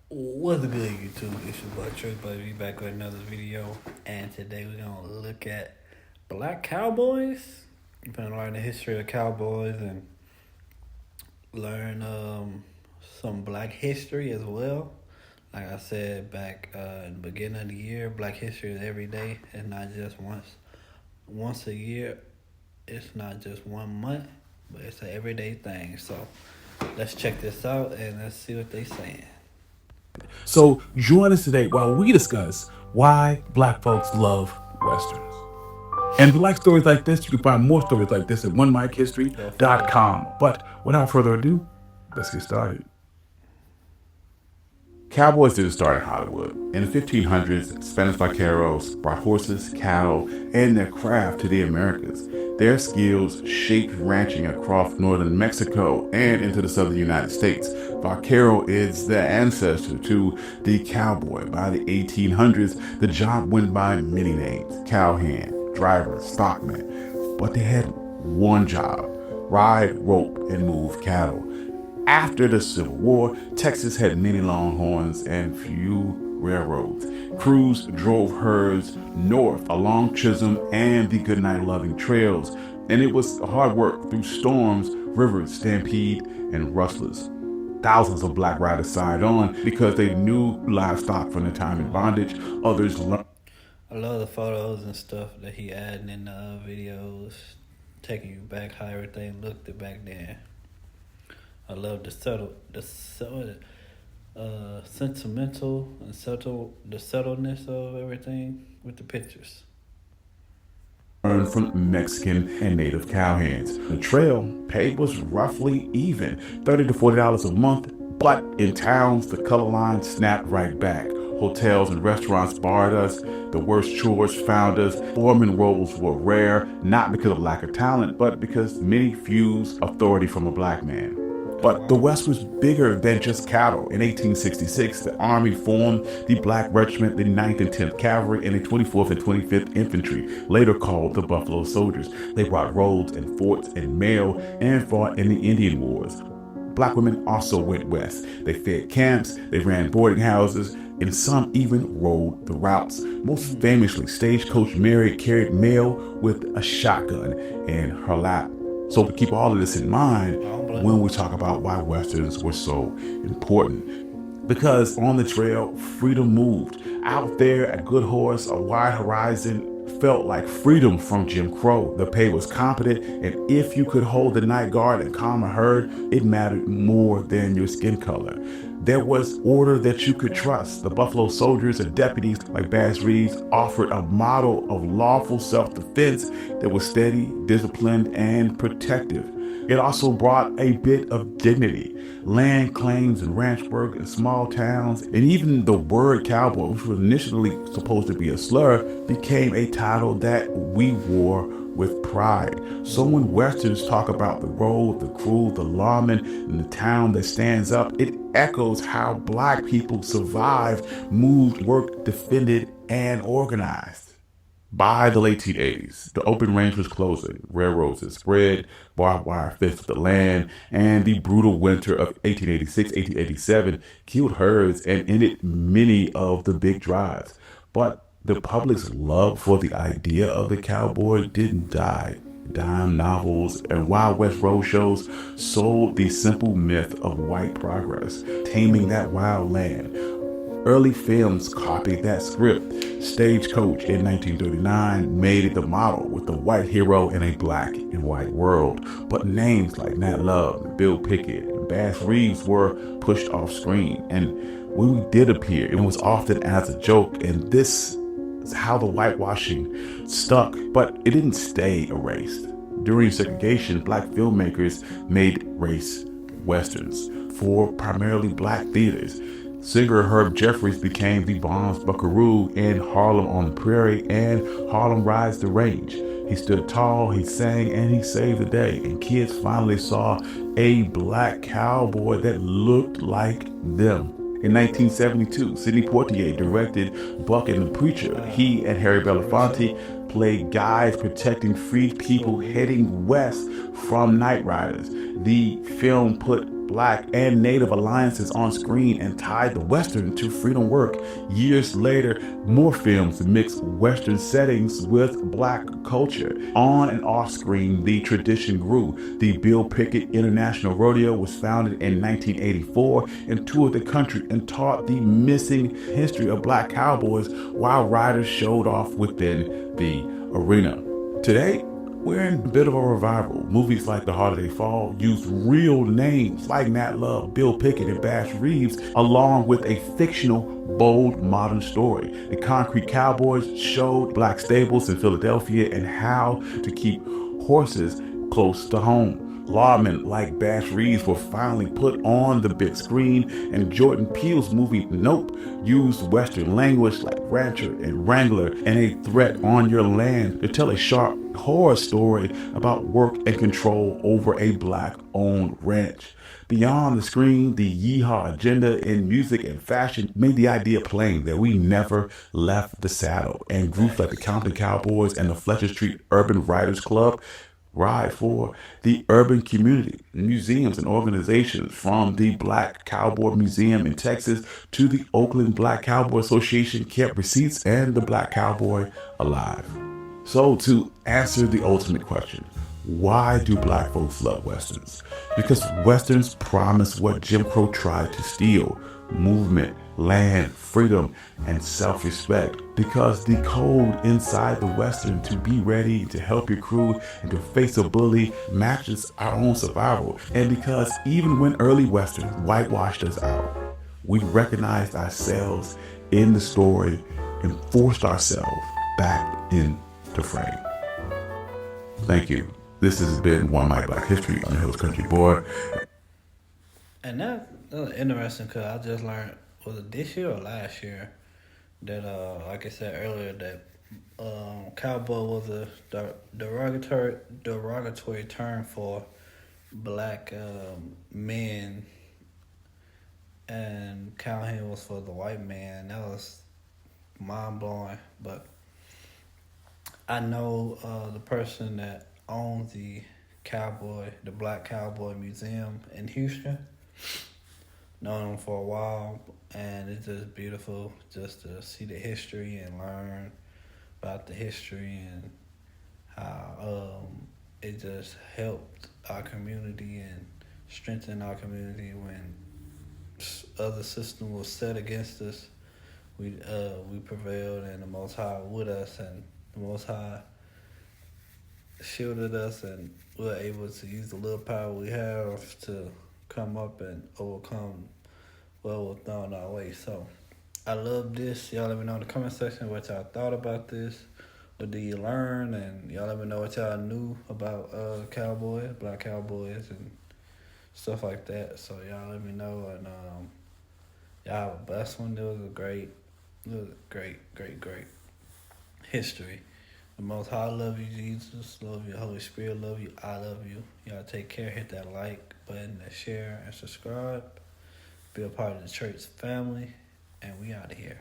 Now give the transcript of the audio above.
What's good, YouTube? It's your boy Trick Baby back with another video, and today we're gonna look at black cowboys. We're gonna learn the history of cowboys and learn some black history as well. Like I said back in the beginning of the year, Black History is every day, and not just once a year. It's not just 1 month, but it's an everyday thing. So let's check this out and let's see what they saying. So join us today while we discuss why Black folks love Westerns. And if you like stories like this, you can find more stories like this at Go follow. onemichistory.com. But without further ado, let's get started. Cowboys didn't start in Hollywood. In the 1500s, Spanish vaqueros brought horses, cattle, and their craft to the Americas. Their skills shaped ranching across northern Mexico and into the southern United States. Vaquero is the ancestor to the cowboy. By the 1800s, the job went by many names: cowhand, driver, stockman. But they had one job: ride, rope, and move cattle. After the Civil War, Texas had many longhorns and few railroads. Crews drove herds north along Chisholm and the Goodnight Loving trails, and it was hard work through storms, rivers, stampede, and rustlers. Thousands of black riders signed on because they knew livestock from their time in bondage. Others learned. I love the photos and stuff that he adding in the videos, taking you back how everything looked back then. I love the sentimental and the subtleness of everything with the pictures. From Mexican and native cowhands. The trail pay was roughly even, $30 to $40 a month, but in towns the color line snapped right back. Hotels and restaurants barred us. The worst chores found us. Foreman roles were rare, not because of lack of talent, but because many fused authority from a black man. But the West was bigger than just cattle. In 1866, the Army formed the Black Regiment, the 9th and 10th Cavalry, and the 24th and 25th Infantry, later called the Buffalo Soldiers. They brought roads and forts and mail and fought in the Indian Wars. Black women also went west. They fed camps, they ran boarding houses, and some even rode the routes. Most famously, Stagecoach Mary carried mail with a shotgun in her lap. So we keep all of this in mind when we talk about why Westerns were so important. Because on the trail, freedom moved. Out there, a good horse, a wide horizon, felt like freedom from Jim Crow. The pay was competent, and if you could hold the night guard and calm a herd, it mattered more than your skin color. There was order that you could trust. The Buffalo Soldiers and deputies like Bass Reeves offered a model of lawful self-defense that was steady, disciplined, and protective. It also brought a bit of dignity. Land claims and ranch work in small towns, and even the word cowboy, which was initially supposed to be a slur, became a title that we wore with pride. So when Westerns talk about the road, the crew, the lawman, and the town that stands up, it echoes how black people survived, moved, worked, defended, and organized. By the late 1880s, the open range was closing, railroads had spread, barbed wire fenced the land, and the brutal winter of 1886-1887 killed herds and ended many of the big drives. But the public's love for the idea of the cowboy didn't die. Dime novels and Wild West road shows sold the simple myth of white progress, taming that wild land. Early films copied that script. Stagecoach in 1939 made it the model with the white hero in a black and white world. But names like Nat Love, Bill Pickett, and Bass Reeves were pushed off screen. And when we did appear, it was often as a joke. And this is how the whitewashing stuck, but it didn't stay erased. During segregation, black filmmakers made race westerns for primarily black theaters. Singer Herb Jeffries became the Bonds Buckaroo in Harlem on the Prairie and Harlem Rides the Range. He stood tall, he sang, and he saved the day. And kids finally saw a black cowboy that looked like them. In 1972, Sidney Poitier directed Buck and the Preacher. He and Harry Belafonte played guides protecting free people heading west from night riders. The film put Black and Native alliances on screen and tied the Western to freedom work. Years later, more films mixed Western settings with Black culture. On and off screen, the tradition grew. The Bill Pickett International Rodeo was founded in 1984 and toured the country and taught the missing history of Black cowboys while riders showed off within the arena. Today, we're in a bit of a revival. Movies like The Holiday Fall use real names like Nat Love, Bill Pickett, and Bash Reeves, along with a fictional, bold modern story. The Concrete Cowboys showed Black stables in Philadelphia and how to keep horses close to home. Lawmen like Bash Reeves were finally put on the big screen, and Jordan Peele's movie Nope used Western language like rancher and wrangler and a threat on your land to tell a sharp horror story about work and control over a Black-owned ranch. Beyond the screen, the yeehaw agenda in music and fashion made the idea plain that we never left the saddle, and groups like the Compton Cowboys and the Fletcher Street Urban Writers Club ride for the urban community. Museums and organizations, from the Black Cowboy Museum in Texas to the Oakland Black Cowboy Association, kept receipts and the Black Cowboy alive. So, to answer the ultimate question, why do Black folks love Westerns? Because Westerns promise what Jim Crow tried to steal: movement, land, freedom, and self-respect. Because the code inside the Western to be ready, to help your crew, and to face a bully matches our own survival. And because even when early Westerns whitewashed us out, we recognized ourselves in the story and forced ourselves back in the frame. Thank you. This has been One Mic Black History on the Hills Country Boy. And that was interesting because I just learned, was it this year or last year, that like I said earlier, that cowboy was a derogatory term for black men, and cowhand was for the white man. That was mind blowing. But I know the person that owns the Black Cowboy Museum in Houston. Known him for a while, and it's just beautiful just to see the history and learn about the history and how it just helped our community and strengthened our community when other system was set against us. We prevailed, and the Most High with us, and the Most High shielded us, and we were able to use the little power we have to come up and overcome what was thrown our way. So I love this. Y'all let me know in the comment section what y'all thought about this. What did you learn? And y'all let me know what y'all knew about cowboys, black cowboys, and stuff like that. So y'all let me know, and y'all have a blessed one. It was a great history. The Most High love you, Jesus. Love you, Holy Spirit. Love you. I love you. Y'all take care. Hit that like button, and share, and subscribe. Be a part of the church family. And we out of here.